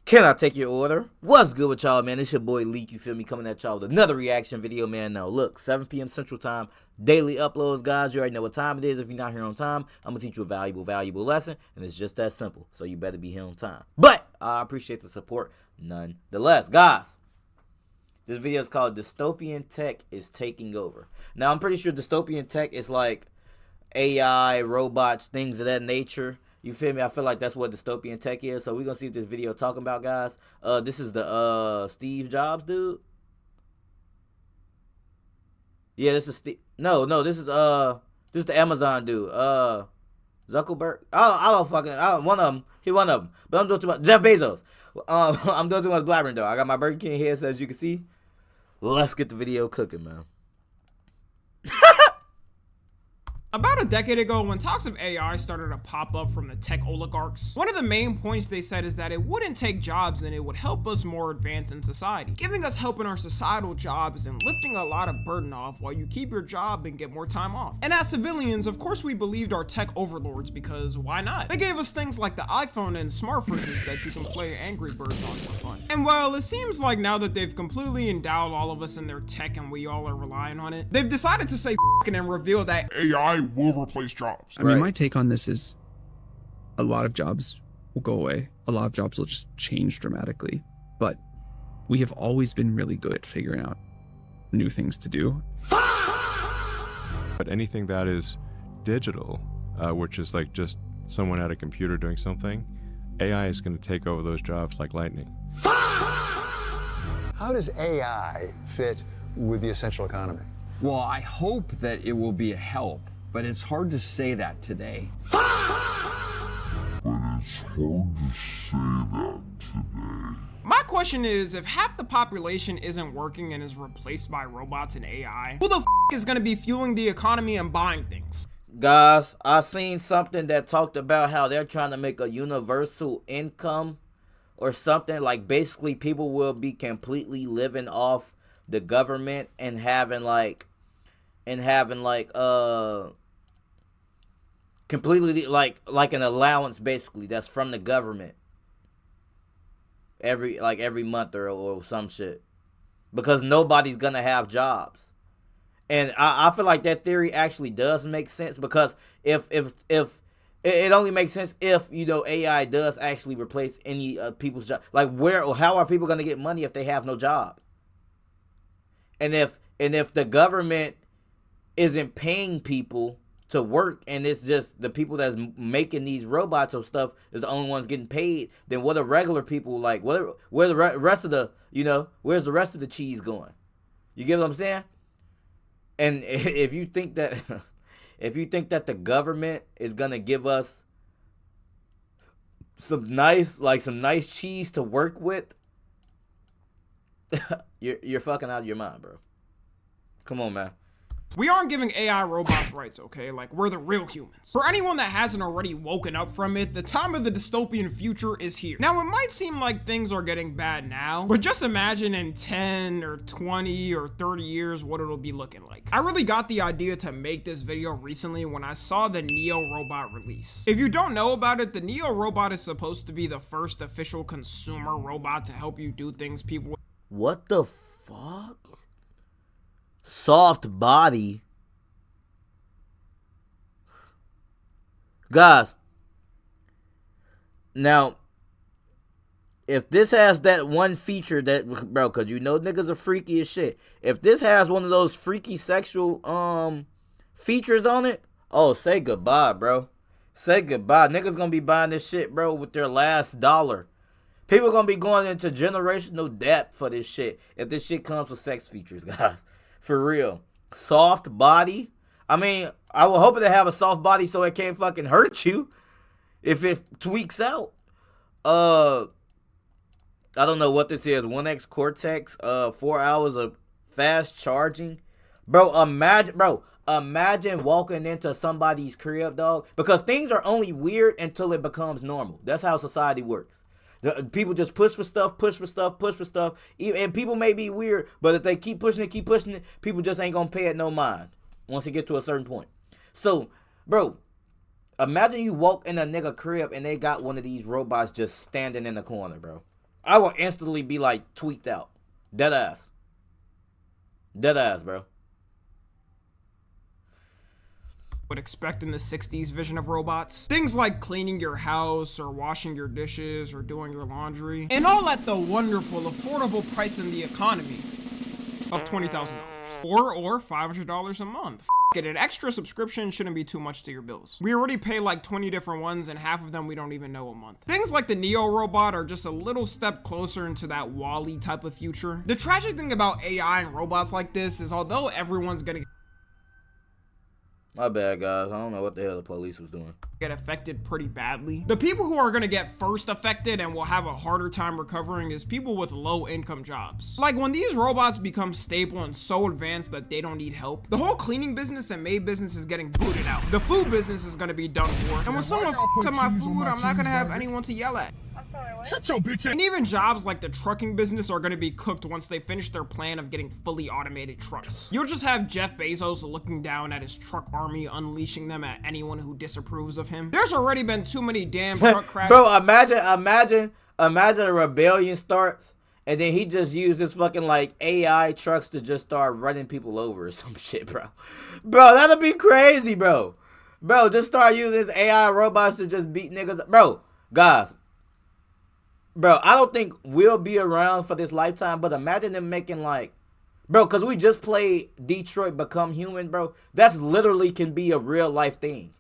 Can I take your order? What's good with y'all, man? It's your boy Leak, you feel me? Coming at y'all with another reaction video, man. Now, look, 7 p.m. Central Time, daily uploads, guys. You already know what time it is. If you're not here on time, I'm going to teach you a valuable lesson, and it's just that simple. So you better be here on time. But I appreciate the support nonetheless. Guys, this video is called Dystopian Tech is Taking Over. Now, I'm pretty sure dystopian tech is like AI, robots, things of that nature. You feel me? I feel like that's what dystopian tech is. So we're gonna see what this video talking about, guys. This is the Steve Jobs dude. Yeah, this is Steve. No, this is the Amazon dude. Zuckerberg. I don't fucking. One of them. He one of them. But I'm doing too much. Jeff Bezos. I'm doing too much blabbering though. I got my Burger King here, so as you can see. Let's get the video cooking, man. About a decade ago, when talks of AI started to pop up from the tech oligarchs, one of the main points they said is that it wouldn't take jobs and it would help us more advance in society, giving us help in our societal jobs and lifting a lot of burden off while you keep your job and get more time off. And as civilians, of course we believed our tech overlords because why not? They gave us things like the iPhone and smart fridges that you can play Angry Birds on for fun. And while it seems like now that they've completely endowed all of us in their tech and we all are relying on it, they've decided to say f***ing and reveal that AI will replace jobs. I mean, my take on this is a lot of jobs will go away. A lot of jobs will just change dramatically. But we have always been really good at figuring out new things to do. But anything that is digital, which is like just someone at a computer doing something, AI is going to take over those jobs like lightning. How does AI fit with the essential economy? Well, I hope that it will be a help, but it's hard to say that today. My question is, if half the population isn't working and is replaced by robots and AI, who the f is gonna be fueling the economy and buying things? Guys, I seen something that talked about how they're trying to make a universal income or something. Like basically people will be completely living off the government and having completely like an allowance basically that's from the government every month or some shit, because nobody's gonna have jobs. And I feel like that theory actually does make sense, because if it only makes sense if, you know, AI does actually replace any people's job. Like how are people gonna get money if they have no job? And if the government isn't paying people to work, and it's just the people that's making these robots or stuff is the only ones getting paid, then what are regular people like? Where the rest of the, you know, where's the rest of the cheese going? You get what I'm saying? And if you think that the government is gonna give us some nice cheese to work with, you're fucking out of your mind, bro. Come on, man. We aren't giving AI robots rights, okay? Like, we're the real humans. For anyone that hasn't already woken up from it, the time of the dystopian future is here. Now, it might seem like things are getting bad now, but just imagine in 10 or 20 or 30 years what it'll be looking like. I really got the idea to make this video recently when I saw the Neo robot release. If you don't know about it, the Neo robot is supposed to be the first official consumer robot to help you do things people... What the fuck? Soft body. Guys, now if this has that one feature that, bro, because you know niggas are freaky as shit, if this has one of those freaky sexual features on it, oh, say goodbye, bro. Say goodbye. Niggas gonna be buying this shit, bro, with their last dollar. People gonna be going into generational debt for this shit if this shit comes with sex features, guys. For real. Soft body. I mean, I will hope to have a soft body so it can't fucking hurt you if it tweaks out. I don't know what this is. 1X Cortex, 4 hours of fast charging. Bro, imagine walking into somebody's crib, dog. Because things are only weird until it becomes normal. That's how society works. People just push for stuff, and people may be weird, but if they keep pushing it, people just ain't gonna pay it no mind once it get to a certain point. So, bro, imagine you walk in a nigga crib and they got one of these robots just standing in the corner, bro. I will instantly be like tweaked out. Dead ass. Dead ass, bro. Would expect in the 60s vision of robots. Things like cleaning your house or washing your dishes or doing your laundry. And all at the wonderful, affordable price in the economy of $20,000. Or $500 a month. Get an extra subscription shouldn't be too much to your bills. We already pay like 20 different ones and half of them we don't even know a month. Things like the Neo robot are just a little step closer into that Wall-E type of future. The tragic thing about AI and robots like this is although everyone's gonna My bad, guys. I don't know what the hell the police was doing. get affected pretty badly. The people who are gonna get first affected and will have a harder time recovering is people with low income jobs. Like when these robots become stable and so advanced that they don't need help, the whole cleaning business and maid business is getting booted out. The food business is gonna be done for. And when someone f***s up my food, I'm not gonna have anyone to yell at. Shut your bitch ass. And even jobs like the trucking business are gonna be cooked once they finish their plan of getting fully automated trucks. You'll just have Jeff Bezos looking down at his truck army, unleashing them at anyone who disapproves of him. There's already been too many damn truck crashes. Bro, imagine a rebellion starts and then he just uses fucking like AI trucks to just start running people over or some shit, bro. Bro, that'd be crazy, bro. Bro, just start using his AI robots to just beat niggas. Bro, guys. Bro, I don't think we'll be around for this lifetime, but imagine them making like, bro, because we just played Detroit Become Human, bro. That's literally can be a real life thing.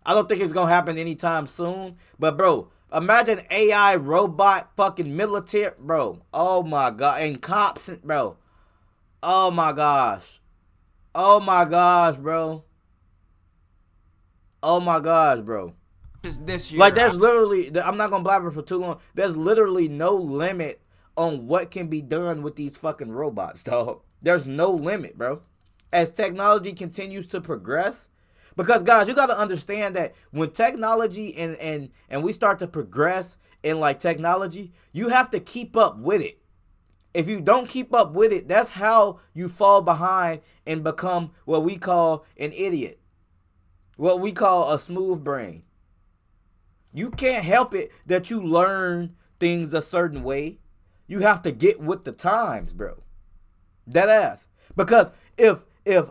I don't think it's going to happen anytime soon, but bro, imagine AI robot fucking military, bro. Oh my God. And cops, bro. Oh my gosh. Oh my gosh, bro. Oh my gosh, bro. This year. Like, there's literally, I'm not gonna blabber for too long. There's literally no limit on what can be done with these fucking robots, dog. There's no limit, bro. As technology continues to progress, because guys, you gotta understand that when technology and we start to progress in like technology, you have to keep up with it. If you don't keep up with it, that's how you fall behind and become what we call an idiot, what we call a smooth brain. You can't help it that you learn things a certain way. You have to get with the times, bro. That ass. Because if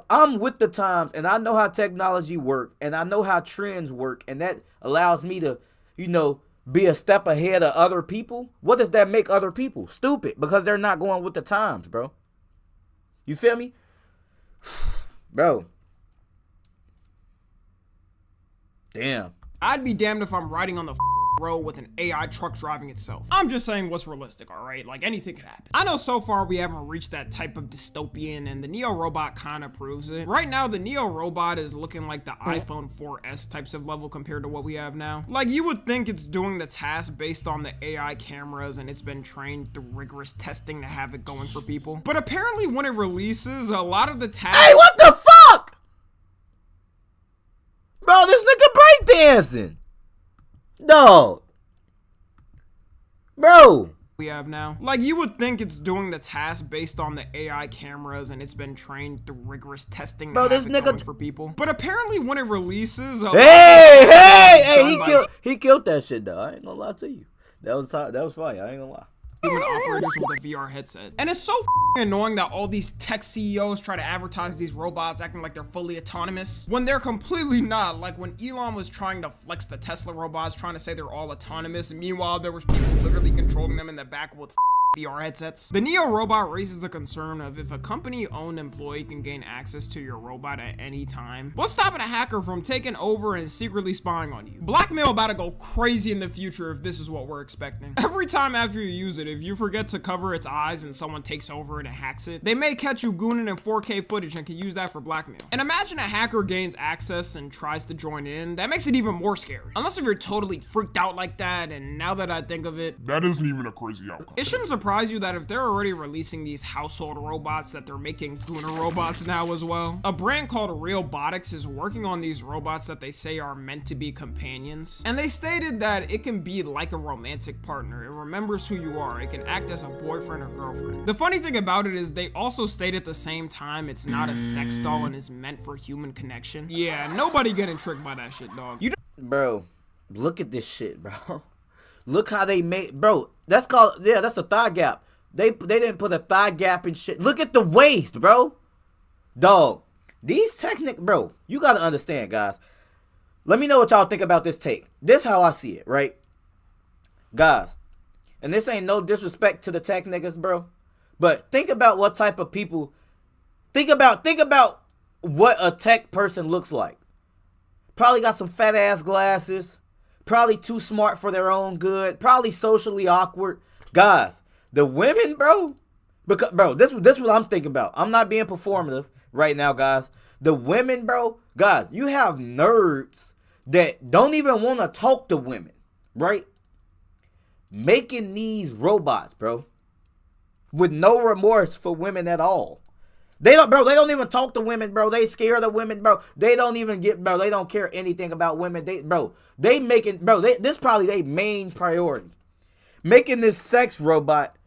I'm with the times and I know how technology works and I know how trends work and that allows me to, you know, be a step ahead of other people, what does that make other people? Stupid. Because they're not going with the times, bro. You feel me? Bro. Damn. I'd be damned if I'm riding on the road with an AI truck driving itself. I'm just saying what's realistic, alright? Like, anything could happen. I know so far we haven't reached that type of dystopian, and the Neo robot kind of proves it. Right now, the Neo robot is looking like the iPhone 4S types of level compared to what we have now. Like, you would think it's doing the task based on the AI cameras, and it's been trained through rigorous testing to have it going for people. But apparently, when it releases, a lot of the tasks— Hey, what the fuck? Bro, this nigga breakdancing. Dog. Bro. we have now. Like, you would think it's doing the task based on the AI cameras and it's been trained through rigorous testing to have it going for people. But apparently when it releases, he killed that shit though. I ain't gonna lie to you. That was fire. I ain't gonna lie. Human operators with a VR headset. And it's so annoying that all these tech CEOs try to advertise these robots acting like they're fully autonomous when they're completely not. Like when Elon was trying to flex the Tesla robots, trying to say they're all autonomous, and meanwhile there was people literally controlling them in the back with VR headsets. The Neo robot raises the concern of if a company-owned employee can gain access to your robot at any time, what's stopping a hacker from taking over and secretly spying on you? Blackmail about to go crazy in the future if this is what we're expecting. Every time after you use it, if you forget to cover its eyes and someone takes over and hacks it, they may catch you gooning in 4K footage and can use that for blackmail. And imagine a hacker gains access and tries to join in. That makes it even more scary. Unless if you're totally freaked out like that, and now that I think of it, that isn't even a crazy outcome. It shouldn't surprise you that if they're already releasing these household robots, that they're making Gooner robots now as well. A brand called Realbotics is working on these robots that they say are meant to be companions. And they stated that it can be like a romantic partner. It remembers who you are. It can act as a boyfriend or girlfriend. The funny thing about it is they also state at the same time it's not a sex doll and is meant for human connection. Yeah, nobody getting tricked by that shit, dog. Bro, look at this shit, bro. Look how they made, bro. That's called, yeah, that's a thigh gap. They didn't put a thigh gap and shit. Look at the waist, bro. Dog. These bro, you gotta understand, guys. Let me know what y'all think about this take. This how I see it, right? Guys, and this ain't no disrespect to the tech niggas, bro. But think about what type of people, think about what a tech person looks like. Probably got some fat ass glasses. Probably too smart for their own good. Probably socially awkward. Guys, the women, bro. Because, bro, this is what I'm thinking about. I'm not being performative right now, guys. The women, bro. Guys, you have nerds that don't even want to talk to women, right? Making these robots, bro. With no remorse for women at all. They don't even talk to women, bro. They scared of women, bro. They don't even they don't care anything about women. This probably their main priority. Making this sex robot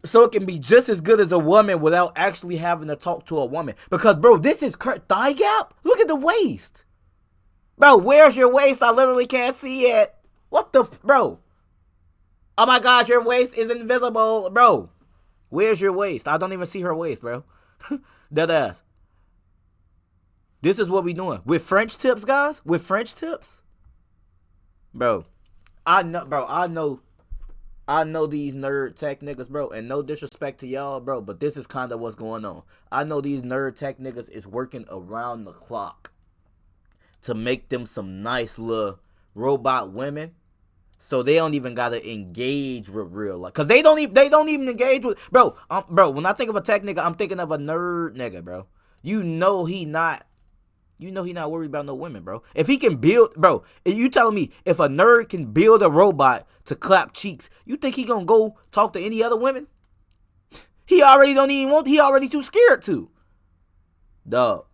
so it can be just as good as a woman without actually having to talk to a woman. Because, bro, this is thigh gap. Look at the waist. Bro, where's your waist? I literally can't see it. What the, bro? Oh my gosh, your waist is invisible, bro. Where's your waist? I don't even see her waist, bro. Dead ass. This is what we doing. With French tips, guys? With French tips? Bro. I know these nerd tech niggas, bro. And no disrespect to y'all, bro. But this is kind of what's going on. I know these nerd tech niggas is working around the clock to make them some nice little robot women. So they don't even gotta engage with real life, cause they don't even engage with, bro. When I think of a tech nigga, I'm thinking of a nerd nigga, bro. You know he not worried about no women, bro. If he can build, bro, you telling me if a nerd can build a robot to clap cheeks, you think he gonna go talk to any other women? He already don't even want. He already too scared to. Dog.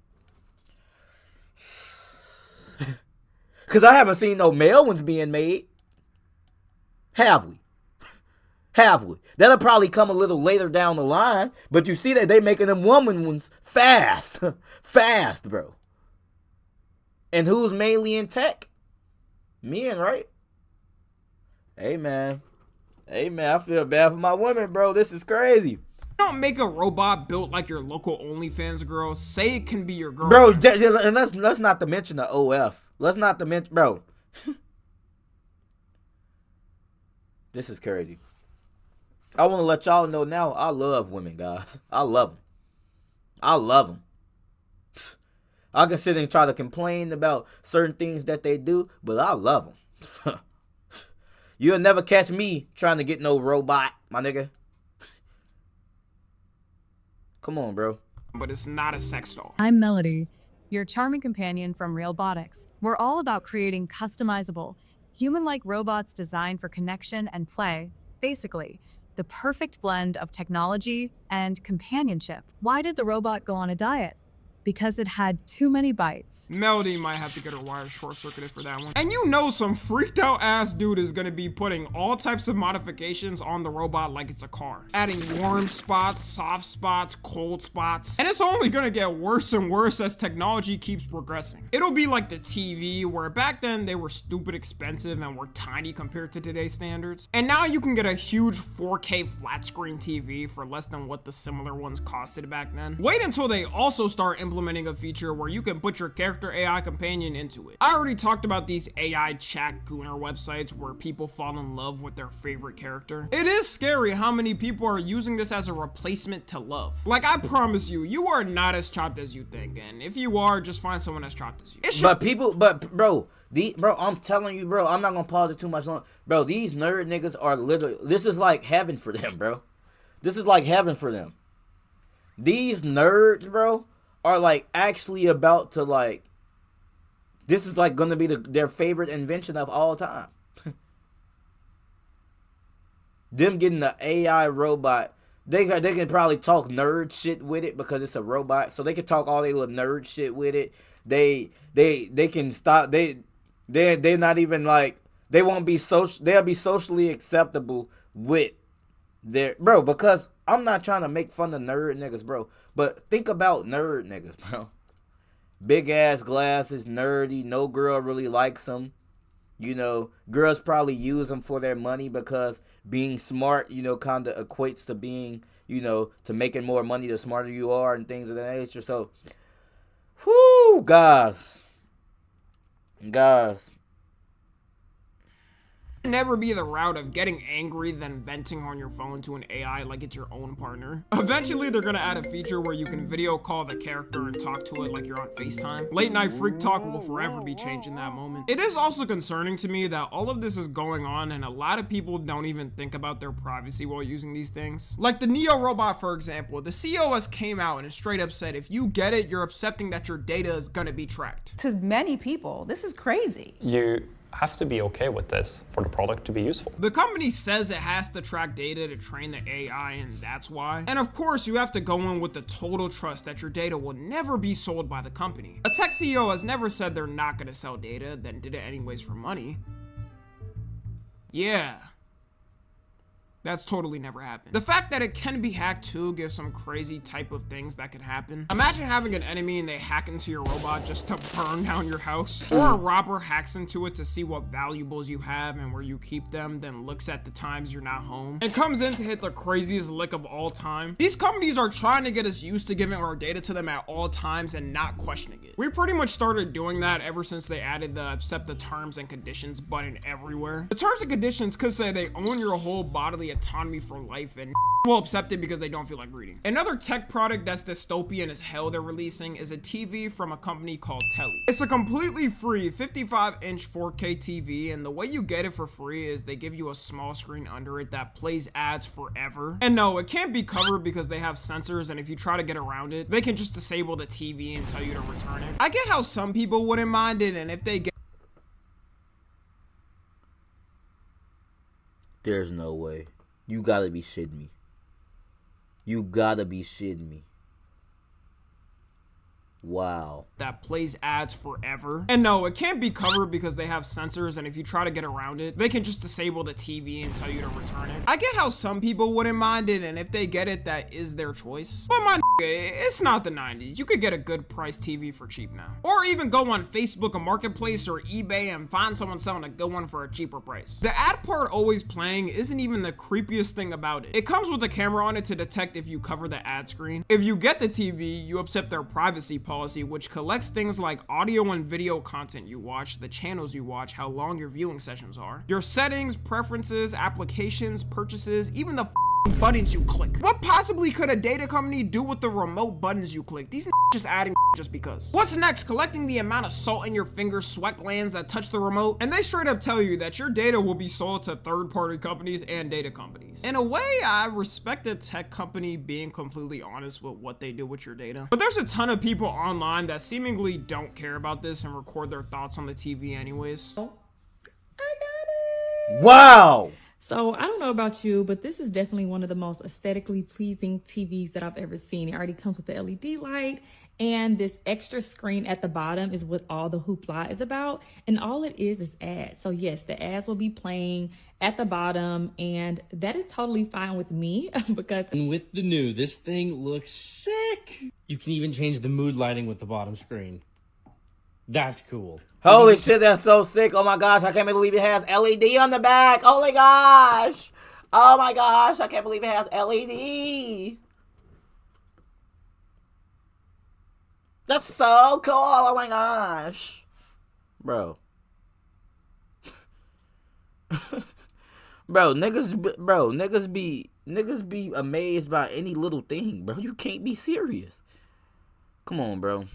Cause I haven't seen no male ones being made. Have we? That'll probably come a little later down the line. But you see that they making them woman ones fast. Fast, bro. And who's mainly in tech? Men, right? Hey, man. I feel bad for my women, bro. This is crazy. Don't make a robot built like your local OnlyFans girl. Say it can be your girl. Bro, and let's not to mention the OF. Let's not to mention, bro. This is crazy. I want to let y'all know now, I love women, guys. I love them. I can sit and try to complain about certain things that they do, but I love them. You'll never catch me trying to get no robot, my nigga. Come on, bro. But it's not a sex doll. I'm Melody, your charming companion from Realbotics. We're all about creating customizable, human-like robots designed for connection and play. Basically, the perfect blend of technology and companionship. Why did the robot go on a diet? Because it had too many bites. Melody might have to get her wires short-circuited for that one. And you know some freaked out ass dude is gonna be putting all types of modifications on the robot like it's a car. Adding warm spots, soft spots, cold spots. And it's only gonna get worse and worse as technology keeps progressing. It'll be like the TV, where back then they were stupid expensive and were tiny compared to today's standards. And now you can get a huge 4K flat screen TV for less than what the similar ones costed back then. Wait until they also start implementing a feature where you can put your character AI companion into it. I already talked about these AI chat gooner websites where people fall in love with their favorite character. It is scary how many people are using this as a replacement to love. Like, I promise you, you are not as chopped as you think, and if you are, just find someone as chopped as you. Bro, I'm telling you, bro, I'm not gonna pause it too much long. Bro, these nerd niggas are literally, this is like heaven for them, bro. This is like heaven for them. These nerds, bro, are like actually about to like, this is like gonna be their favorite invention of all time. Them getting the AI robot, they can probably talk nerd shit with it because it's a robot, so they can talk all their little nerd shit with it. They can stop. They're not even like, they won't be social. They'll be socially acceptable with their, bro, because I'm not trying to make fun of nerd niggas, bro. But think about nerd niggas, bro. Big ass glasses, nerdy, no girl really likes them. You know, girls probably use them for their money because being smart, you know, kind of equates to being, you know, to making more money the smarter you are and things of that nature. So, whoo, guys. Never be the route of getting angry then venting on your phone to an AI like it's your own partner. Eventually they're gonna add a feature where you can video call the character and talk to it like you're on FaceTime. Late night freak talk will forever be changed in that moment. It is also concerning to me that all of this is going on and a lot of people don't even think about their privacy while using these things. Like the Neo robot, for example, the COS came out and straight up said if you get it, you're accepting that your data is gonna be tracked. To many people, this is crazy. You have to be okay with this for the product to be useful. The company says it has to track data to train the AI, and that's why. And of course, you have to go in with the total trust that your data will never be sold by the company. A tech CEO has never said they're not gonna sell data, then did it anyways for money. Yeah. That's totally never happened. The fact that it can be hacked too gives some crazy type of things that could happen. Imagine having an enemy and they hack into your robot just to burn down your house. Or a robber hacks into it to see what valuables you have and where you keep them, then looks at the times you're not home. It comes in to hit the craziest lick of all time. These companies are trying to get us used to giving our data to them at all times and not questioning it. We pretty much started doing that ever since they added the accept the terms and conditions button everywhere. The terms and conditions could say they own your whole bodily autonomy for life and will accept it because they don't feel like reading. Another tech product that's dystopian as hell they're releasing is a TV from a company called Telly. It's a completely free 55-inch 4K TV, and the way you get it for free is they give you a small screen under it that plays ads forever. And no, it can't be covered because they have sensors, and if you try to get around it, they can just disable the TV and tell you to return it. I get how some people wouldn't mind it, and if they get There's no way. You gotta be shitting me. You gotta be shitting me. Wow. That plays ads forever. And no, it can't be covered because they have sensors, and if you try to get around it, they can just disable the TV and tell you to return it. I get how some people wouldn't mind it, and if they get it, that is their choice. But my it's not the 90s. You could get a good price TV for cheap now. Or even go on Facebook, a marketplace, or eBay and find someone selling a good one for a cheaper price. The ad part always playing isn't even the creepiest thing about it. It comes with a camera on it to detect if you cover the ad screen. If you get the TV, you accept their privacy policy, which collects things like audio and video content you watch, the channels you watch, how long your viewing sessions are, your settings, preferences, applications, purchases, even the buttons you click. What possibly could a data company do with the remote buttons you click? These just adding just because. What's next? Collecting the amount of salt in your fingers, sweat glands that touch the remote? And they straight up tell you that your data will be sold to third-party companies and data companies. In a way, I respect a tech company being completely honest with what they do with your data. But there's a ton of people online that seemingly don't care about this and record their thoughts on the TV anyways. I got it. Wow. So I don't know about you, but this is definitely one of the most aesthetically pleasing TVs that I've ever seen. It already comes with the LED light, and this extra screen at the bottom is what all the hoopla is about. And all it is ads. So yes, the ads will be playing at the bottom, and that is totally fine with me because and with the new, this thing looks sick. You can even change the mood lighting with the bottom screen. That's cool. Holy shit, that's so sick. Oh my gosh, I can't believe it has LED on the back. Oh my gosh. Oh my gosh, I can't believe it has LED. That's so cool. Oh my gosh. Bro. Niggas be amazed by any little thing, bro. You can't be serious. Come on, bro.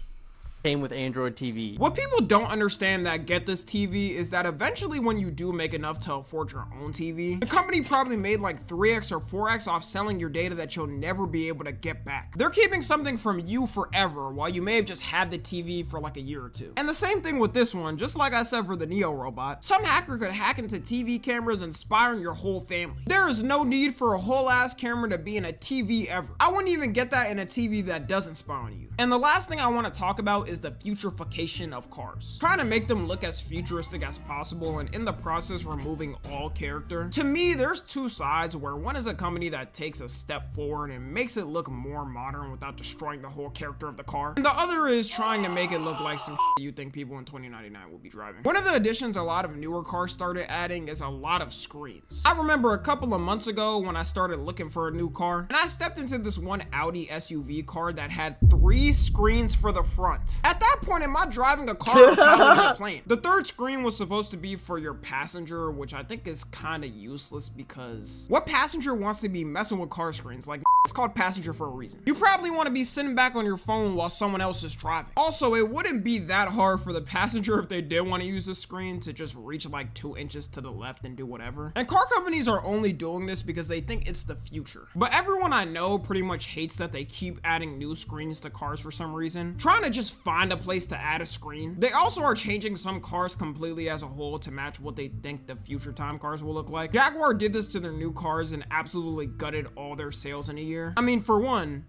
Came with Android TV. What people don't understand that get this TV is that eventually when you do make enough to afford your own TV, the company probably made like 3x or 4x off selling your data that you'll never be able to get back. They're keeping something from you forever while you may have just had the TV for like a year or two. And the same thing with this one, just like I said for the Neo robot, some hacker could hack into TV cameras and spy on your whole family. There is no need for a whole ass camera to be in a TV ever. I wouldn't even get that in a TV that doesn't spy on you. And the last thing I want to talk about is is the futurification of cars. Trying to make them look as futuristic as possible and in the process removing all character. To me, there's two sides, where one is a company that takes a step forward and makes it look more modern without destroying the whole character of the car. And the other is trying to make it look like some you think people in 2099 will be driving. One of the additions a lot of newer cars started adding is a lot of screens. I remember a couple of months ago when I started looking for a new car, and I stepped into this one Audi SUV car that had 3 screens for the front. At that point, am I driving a car or piloting a plane? The third screen was supposed to be for your passenger, which I think is kind of useless, because what passenger wants to be messing with car screens? Like, it's called passenger for a reason. You probably want to be sitting back on your phone while someone else is driving. Also, it wouldn't be that hard for the passenger, if they did want to use the screen, to just reach like 2 inches to the left and do whatever. And car companies are only doing this because they think it's the future. But everyone I know pretty much hates that they keep adding new screens to cars for some reason, trying to just find a place to add a screen. They also are changing some cars completely as a whole to match what they think the future time cars will look like. Jaguar did this to their new cars and absolutely gutted all their sales in a year. I mean, for one,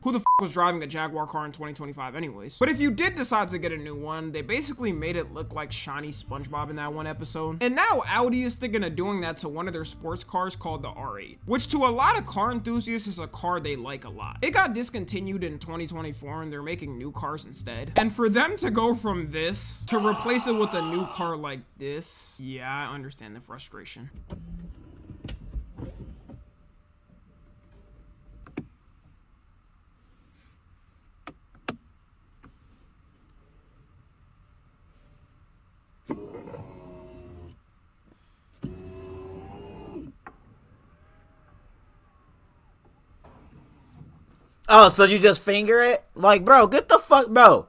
who the f was driving a Jaguar car in 2025 anyways? But if you did decide to get a new one, they basically made it look like shiny SpongeBob in that one episode. And now Audi is thinking of doing that to one of their sports cars called the R8, which to a lot of car enthusiasts is a car they like a lot. It got discontinued in 2024 and they're making new cars instead. And for them to go from this to replace it with a new car like this, yeah, I understand the frustration. Oh, so you just finger it? Like, bro, get the fuck, bro.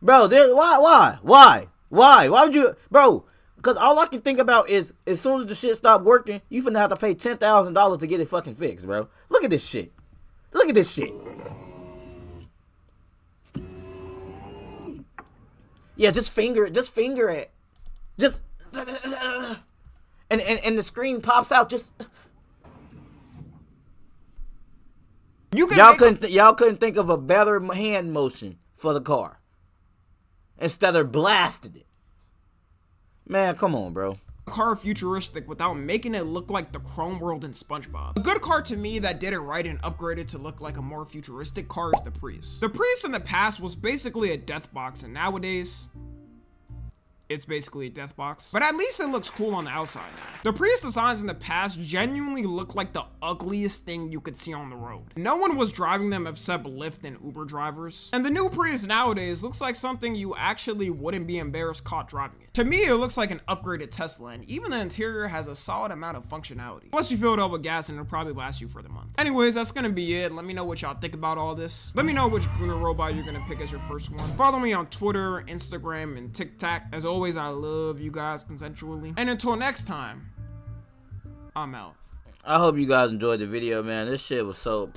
Bro, why would you, bro? Because all I can think about is, as soon as the shit stop working, you finna have to pay $10,000 to get it fucking fixed, bro. Look at this shit. Look at this shit. Yeah, just finger it. Just finger it. Just, and the screen pops out. Just. Y'all couldn't think of a better hand motion for the car instead of blasting it. Man, come on, bro. Car futuristic without making it look like the Chrome World in SpongeBob. A good car to me that did it right and upgraded to look like a more futuristic car is the Prius. The Prius in the past was basically a death box, and nowadays it's basically a death box, but at least it looks cool on the outside now. The Prius designs in the past genuinely look like the ugliest thing you could see on the road. No one was driving them except Lyft and Uber drivers. And the new Prius nowadays looks like something you actually wouldn't be embarrassed caught driving it. To me, it looks like an upgraded Tesla, and even the interior has a solid amount of functionality. Plus you fill it up with gas and it'll probably last you for the month. Anyways, that's gonna be it. Let me know what y'all think about all this. Let me know which Gruner robot you're gonna pick as your first one. Follow me on Twitter, Instagram, and TikTok. As always, I love you guys consensually. And until next time, I'm out. I hope you guys enjoyed the video, man. This shit was so.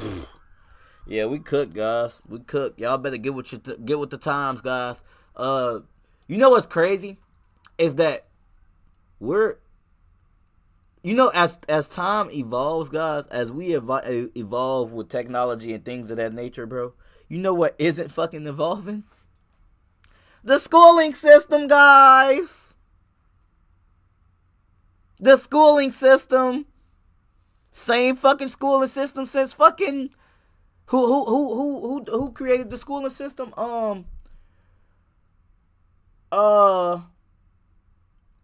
Yeah, we cooked, guys. We cooked. Y'all better get with the times, guys. You know what's crazy is that as time evolves, guys, as we evolve with technology and things of that nature, bro. You know what isn't fucking evolving? The schooling system, guys. The schooling system. Same fucking schooling system since fucking who created the schooling system?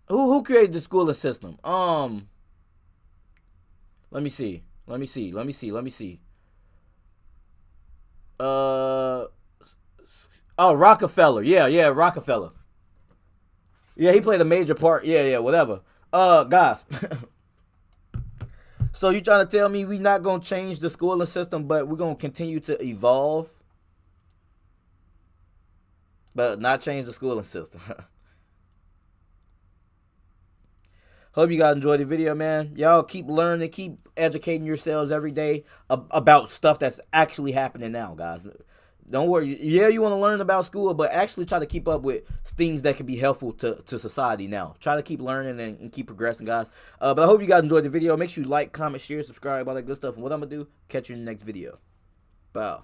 Who created the schooling system? Let me see. Oh, Rockefeller. Yeah, Rockefeller. Yeah, he played a major part. Yeah, whatever. Guys. So you trying to tell me we not going to change the schooling system, but we're going to continue to evolve? But not change the schooling system. Hope you guys enjoyed the video, man. Y'all keep learning, keep educating yourselves every day about stuff that's actually happening now, guys. Don't worry. Yeah, you want to learn about school, but actually try to keep up with things that can be helpful to society now. Try to keep learning and keep progressing, guys. But I hope you guys enjoyed the video. Make sure you like, comment, share, subscribe, all that good stuff. And what I'm going to do, catch you in the next video. Bye.